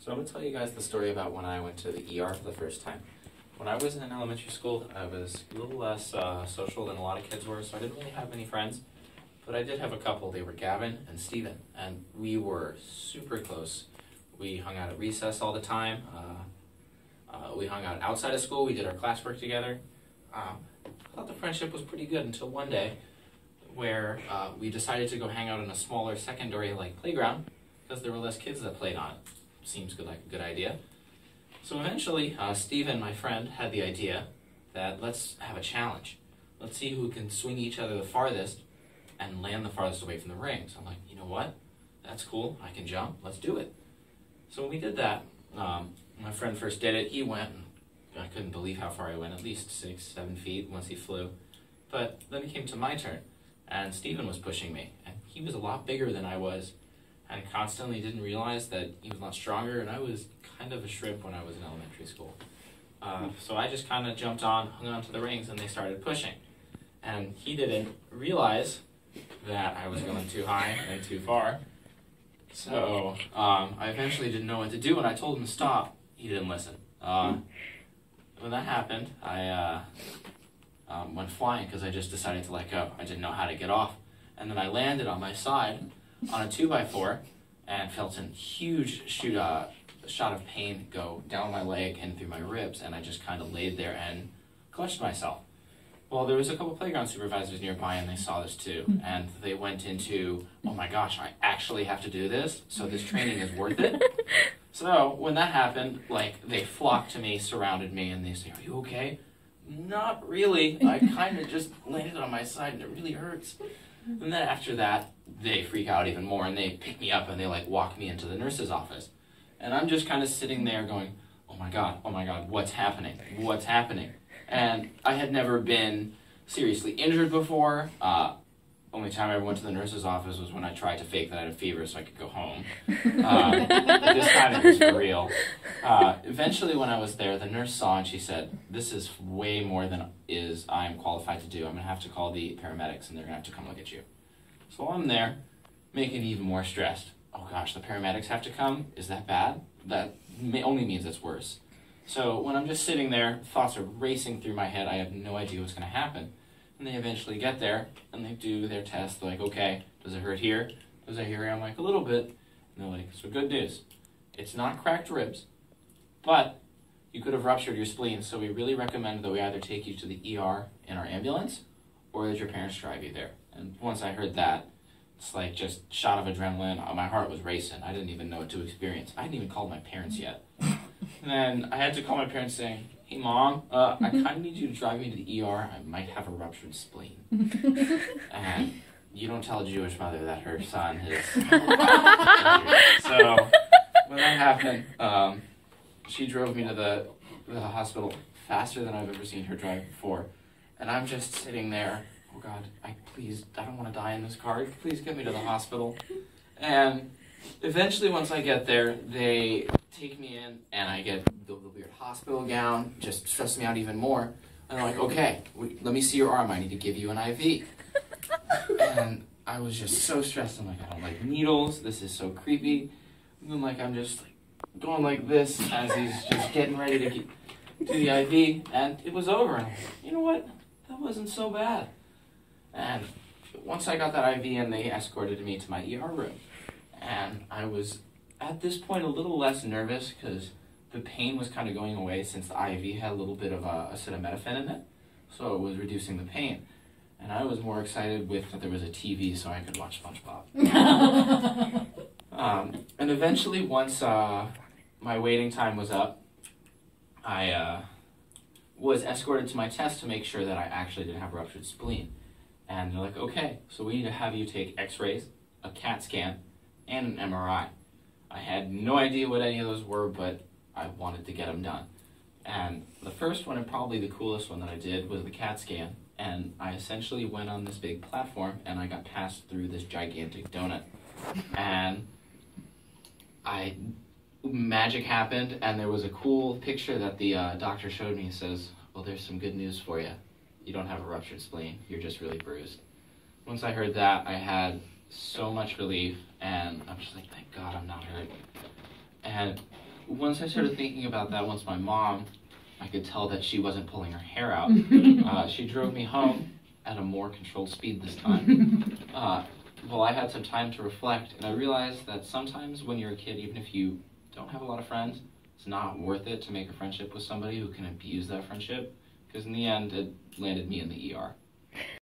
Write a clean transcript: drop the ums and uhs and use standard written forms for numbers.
So I'm going to tell you guys the story about when I went to the ER for the first time. When I was in elementary school, I was a little less social than a lot of kids were, so I didn't really have many friends. But I did have a couple. They were Gavin and Steven, and we were super close. We hung out at recess all the time. We hung out outside of school. We did our classwork together. I thought the friendship was pretty good until one day where we decided to go hang out in a smaller secondary playground because there were less kids that played on it. Seems like a good idea. So eventually, Steven, my friend, had the idea that let's have a challenge. Let's see who can swing each other the farthest and land the farthest away from the rings. I'm like, you know what? That's cool. I can jump. Let's do it. So when we did that, my friend first did it. He went, and I couldn't believe how far he went, at least 6, 7 feet once he flew. But then it came to my turn, and Steven was pushing me. And he was a lot bigger than I was, and constantly didn't realize that he was a lot stronger, and I was kind of a shrimp when I was in elementary school. So I just kind of jumped on, hung on to the rings, and they started pushing. And he didn't realize that I was going too high and too far. So I eventually didn't know what to do, and I told him to stop. He didn't listen. When that happened, I went flying because I just decided to let go. I didn't know how to get off. And then I landed on my side on a 2x4 and felt a huge shot of pain go down my leg and through my ribs, and I just kind of laid there and clutched myself. Well, there was a couple playground supervisors nearby, and they saw this too, and they went into, oh my gosh, I actually have to do this, so this training is worth it. So when that happened, they flocked to me, surrounded me, and they say, are you okay? Not really. I kind of just landed on my side, and it really hurts. And then after that, they freak out even more, and they pick me up, and they walk me into the nurse's office. And I'm just kind of sitting there going, oh my God, what's happening? What's happening? And I had never been seriously injured before. Only time I ever went to the nurse's office was when I tried to fake that I had a fever so I could go home. But this time it was for real. Eventually when I was there, the nurse saw and she said, this is way more than I'm qualified to do. I'm going to have to call the paramedics and they're going to have to come look at you. So I'm there, making even more stressed. Oh gosh, the paramedics have to come? Is that bad? That only means it's worse. So when I'm just sitting there, thoughts are racing through my head. I have no idea what's going to happen. And they eventually get there, and they do their test. They're like, okay, does it hurt here? Does it hurt here? I'm like, a little bit. And they're like, so good news. It's not cracked ribs, but you could have ruptured your spleen. So we really recommend that we either take you to the ER in our ambulance, or that your parents drive you there. And once I heard that, it's just shot of adrenaline. My heart was racing. I didn't even know what to experience. I hadn't even called my parents yet. And then I had to call my parents saying, hey Mom, I kind of need you to drive me to the ER. I might have a ruptured spleen. And you don't tell a Jewish mother that her son is So when that happened, she drove me to the hospital faster than I've ever seen her drive before. And I'm just sitting there, oh God, I don't want to die in this car. Please get me to the hospital. And eventually once I get there, they take me in, and I get the weird hospital gown, just stress me out even more. And they're like, okay, let me see your arm. I need to give you an IV. And I was just so stressed. I'm like, I don't like needles. This is so creepy. And then I'm just going like this as he's just getting ready to do the IV. And it was over. And I was like, you know what? That wasn't so bad. And once I got that IV in, they escorted me to my ER room. And I was at this point a little less nervous because the pain was kind of going away since the IV had a little bit of acetaminophen in it, so it was reducing the pain. And I was more excited that there was a TV so I could watch SpongeBob. And eventually, once my waiting time was up, I was escorted to my test to make sure that I actually didn't have a ruptured spleen. And they're like, okay, so we need to have you take x-rays, a CAT scan, and an MRI. I had no idea what any of those were, but I wanted to get them done. And the first one, and probably the coolest one that I did, was the CAT scan. And I essentially went on this big platform, and I got passed through this gigantic donut. And magic happened, and there was a cool picture that the doctor showed me. He says, well, there's some good news for you. You don't have a ruptured spleen. You're just really bruised. Once I heard that, I had so much relief, and I'm just like, thank God I'm not hurt. And once I started thinking about that, once my mom, I could tell that she wasn't pulling her hair out. She drove me home at a more controlled speed this time. Well, I had some time to reflect, and I realized that sometimes when you're a kid, even if you don't have a lot of friends, it's not worth it to make a friendship with somebody who can abuse that friendship, because in the end, it landed me in the ER.